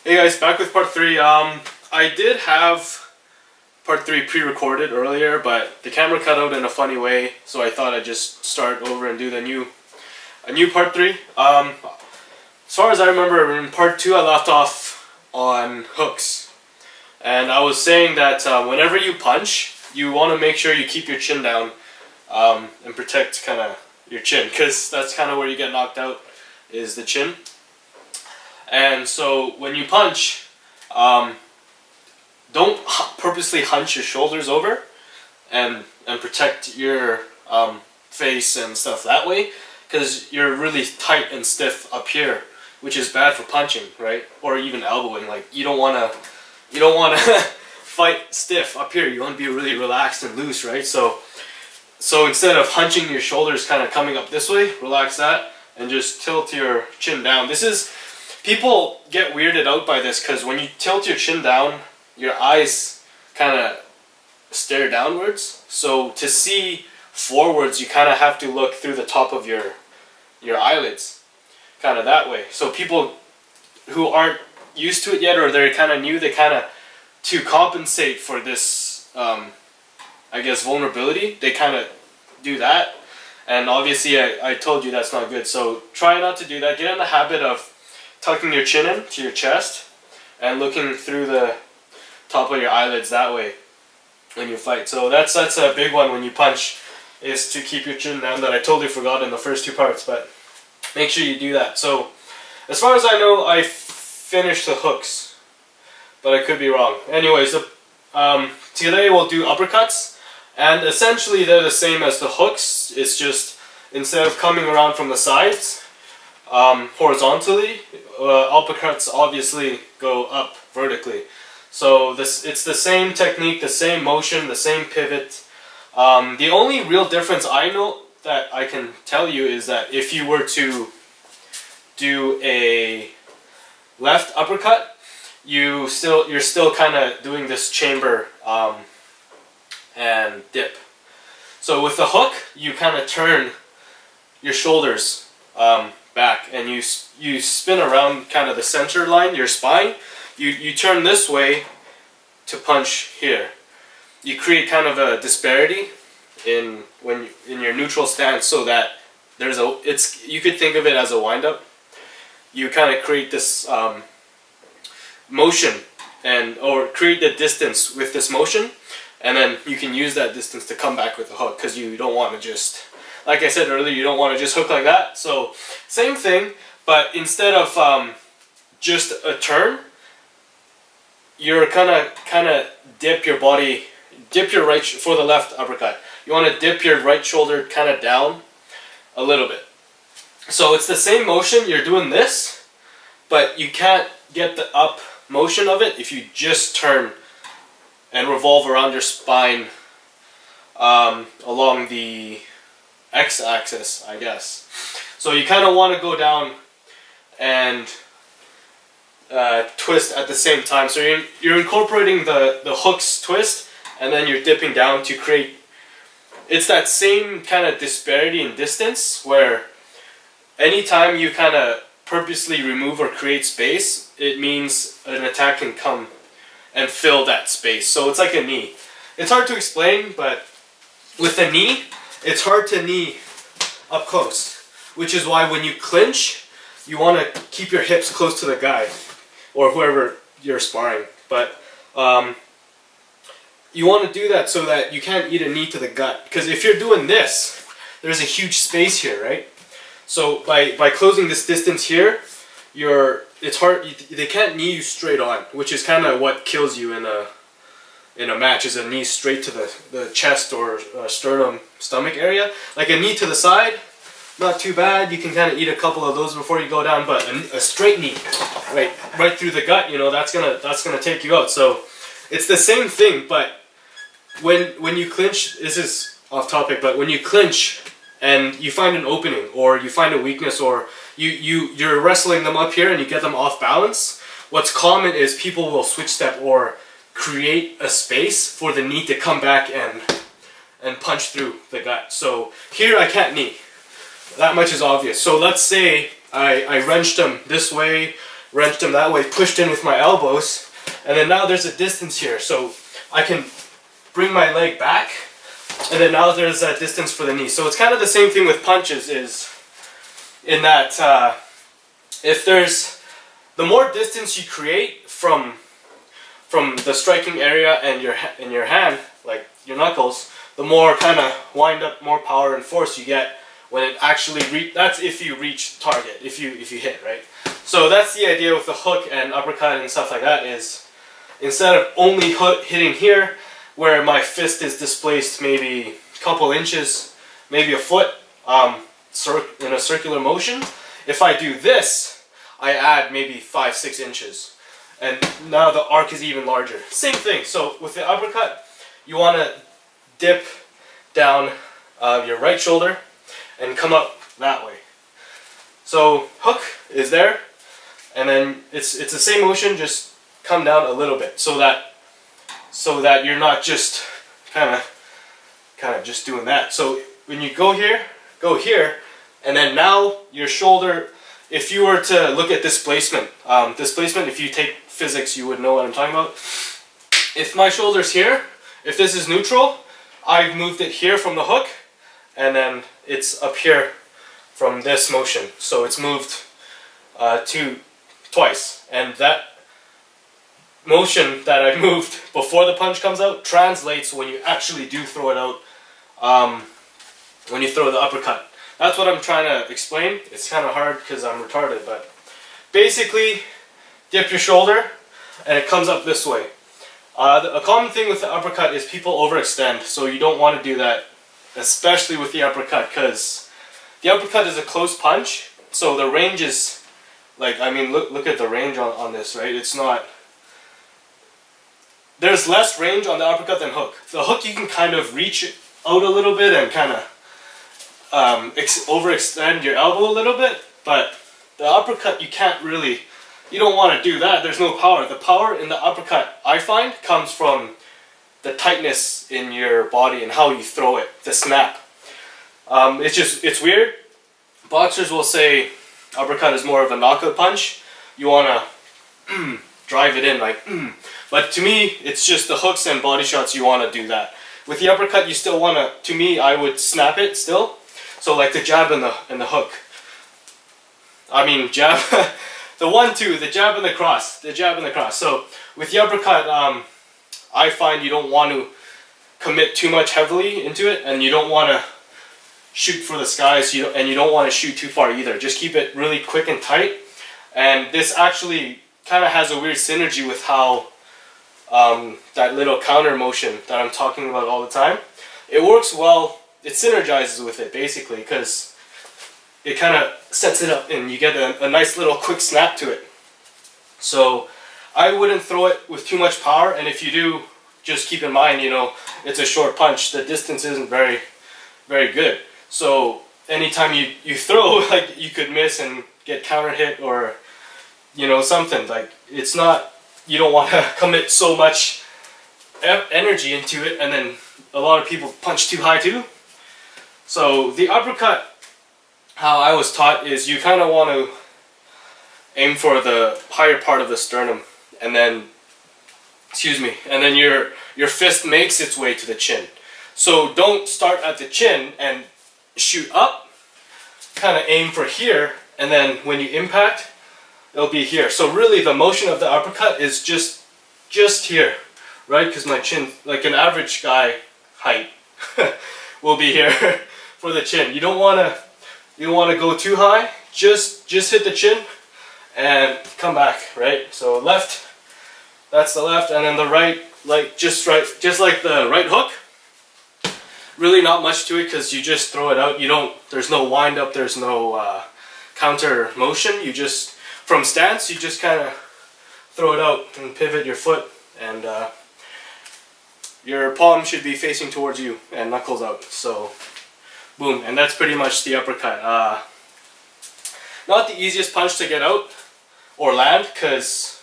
Hey guys, back with part 3. I did have part 3 pre-recorded earlier, but the camera cut out in a funny way, so I thought I'd just start over and do a new part 3. As far as I remember, in part 2 I left off on hooks. And I was saying that whenever you punch, you want to make sure you keep your chin down and protect kind of your chin, because that's kind of where you get knocked out, is the chin. And so when you punch, don't purposely hunch your shoulders over and protect your face and stuff that way, because you're really tight and stiff up here, which is bad for punching, right? Or even elbowing. Like you don't want to fight stiff up here. You want to be really relaxed and loose, right? So instead of hunching your shoulders kind of coming up this way, relax that and just tilt your chin down. People get weirded out by this because when you tilt your chin down, your eyes kind of stare downwards. So to see forwards, you kind of have to look through the top of your eyelids, kind of that way. So people who aren't used to it yet, or they're kind of new, they kind of, to compensate for this, I guess, vulnerability, they kind of do that. And obviously I told you that's not good. So try not to do that. Get in the habit of tucking your chin in to your chest and looking through the top of your eyelids that way when you fight. So that's a big one when you punch, is to keep your chin down, that I totally forgot in the first 2 parts, but make sure you do that. So as far as I know, I finished the hooks, but I could be wrong. Anyways, today we'll do uppercuts, and essentially they're the same as the hooks. It's just instead of coming around from the sides horizontally, uppercuts obviously go up vertically. So it's the same technique, the same motion, the same pivot. The only real difference I know that I can tell you is that if you were to do a left uppercut, you're still kind of doing this chamber and dip. So with the hook, you kind of turn your shoulders back, and you spin around kind of the center line, your spine. You turn this way to punch here. You create kind of a disparity in your neutral stance, so that you could think of it as a wind-up. You kind of create this motion or create the distance with this motion, and then you can use that distance to come back with the hook, because you don't want to just, like I said earlier, you don't want to just hook like that. So same thing, but instead of just a turn, you're kind of dip your body, dip your right, for the left uppercut, you want to dip your right shoulder kind of down a little bit. So it's the same motion, you're doing this, but you can't get the up motion of it if you just turn and revolve around your spine along the x-axis, I guess. So you kind of want to go down and twist at the same time. So you're incorporating the hook's twist, and then you're dipping down to create, it's that same kind of disparity in distance, where anytime you kind of purposely remove or create space, it means an attack can come and fill that space. So it's like a knee. It's hard to explain, but with the knee, it's hard to knee up close, which is why when you clinch, you want to keep your hips close to the guy or whoever you're sparring. But you want to do that so that you can't eat a knee to the gut, because if you're doing this, there's a huge space here, right? So by closing this distance here, it's hard. They can't knee you straight on, which is kind of what kills you in a match, is a knee straight to the chest or sternum, stomach area. Like a knee to the side, not too bad. You can kind of eat a couple of those before you go down. But a straight knee, right through the gut, you know, that's gonna take you out. So it's the same thing, but when you clinch, this is off topic, but when you clinch and you find an opening, or you find a weakness, or you're wrestling them up here and you get them off balance, what's common is people will switch step or create a space for the knee to come back and punch through the gut. So here I can't knee. That much is obvious. So let's say I wrenched him this way, wrenched him that way, pushed in with my elbows, and then now there's a distance here, so I can bring my leg back, and then now there's that distance for the knee. So it's kind of the same thing with punches, is in that if there's, the more distance you create from the striking area and your hand, like your knuckles, the more kind of wind up, more power and force you get when it actually that's if you reach the target, if you hit, right? So that's the idea with the hook and uppercut and stuff like that, is instead of only hitting here where my fist is displaced maybe a couple inches, maybe a foot, in a circular motion, if I do this, I add maybe 5-6 inches. And now the arc is even larger. Same thing. So with the uppercut, you want to dip down your right shoulder and come up that way. So hook is there, and then it's the same motion, just come down a little bit, so that you're not just kind of just doing that. So when you go here, and then now your shoulder. If you were to look at displacement, if you take physics, you would know what I'm talking about. If my shoulder's here, if this is neutral, I've moved it here from the hook, and then it's up here from this motion. So it's moved twice, and that motion that I moved before the punch comes out translates when you actually do throw it out, when you throw the uppercut. That's what I'm trying to explain. It's kind of hard because I'm retarded, but basically dip your shoulder and it comes up this way. A common thing with the uppercut is people overextend, so you don't want to do that, especially with the uppercut, because the uppercut is a close punch, so the range is, like, I mean, look at the range on this, right? It's not, there's less range on the uppercut than hook. The hook you can kind of reach out a little bit and kind of overextend your elbow a little bit, but the uppercut you can't really, you don't want to do that. There's no power. The power in the uppercut, I find, comes from the tightness in your body and how you throw it, the snap. It's weird. Boxers will say uppercut is more of a knockout punch. You want to drive it in, like, but to me, it's just the hooks and body shots you want to do that. With the uppercut, you still want to me, I would snap it still. So like the jab and the hook. I mean jab, the 1-2, the jab and the cross, So with the uppercut, I find you don't want to commit too much heavily into it, and you don't want to shoot for the skies, and you don't want to shoot too far either. Just keep it really quick and tight. And this actually kind of has a weird synergy with how that little counter motion that I'm talking about all the time. It works well. It synergizes with it basically, because it kind of sets it up and you get a nice little quick snap to it. So I wouldn't throw it with too much power, and if you do, just keep in mind, you know, it's a short punch. The distance isn't very good. So anytime you throw, like, you could miss and get counter hit, or, you know, something. Like, it's not, you don't want to commit so much energy into it, and then a lot of people punch too high too. So the uppercut, how I was taught, is you kind of want to aim for the higher part of the sternum, and then, and then your fist makes its way to the chin. So don't start at the chin and shoot up, kind of aim for here, and then when you impact, it'll be here. So really the motion of the uppercut is just here, right? Because my chin, like an average guy height, will be here for the chin. You don't want to go too high. Just hit the chin and come back, right? So left, that's the left, and then the right, like just like the right hook. Really not much to it, because you just throw it out. There's no wind up, there's no counter motion. You just, from stance, you just kind of throw it out and pivot your foot, and your palm should be facing towards you and knuckles out. So boom, and that's pretty much the uppercut. Not the easiest punch to get out or land, because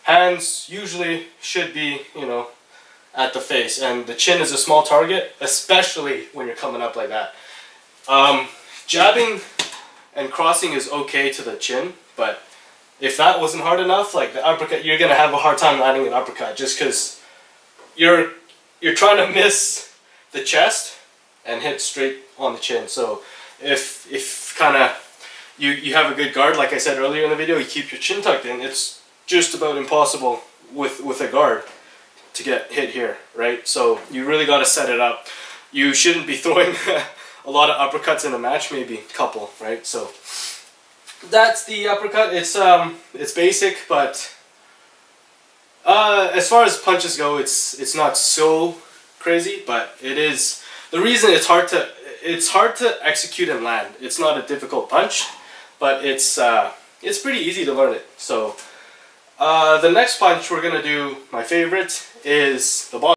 hands usually should be, you know, at the face, and the chin is a small target, especially when you're coming up like that. Jabbing and crossing is okay to the chin, but if that wasn't hard enough, like the uppercut, you're gonna have a hard time landing an uppercut just because you're trying to miss the chest and hit straight on the chin. So if kind of you have a good guard, like I said earlier in the video, you keep your chin tucked in, it's just about impossible with a guard to get hit here, right? So you really got to set it up. You shouldn't be throwing a lot of uppercuts in a match, maybe a couple, right? So that's the uppercut. It's basic, but as far as punches go, it's not so crazy, but it is. The reason it's hard to execute and land. It's not a difficult punch, but it's pretty easy to learn it. So the next punch we're gonna do, my favorite, is the bottom.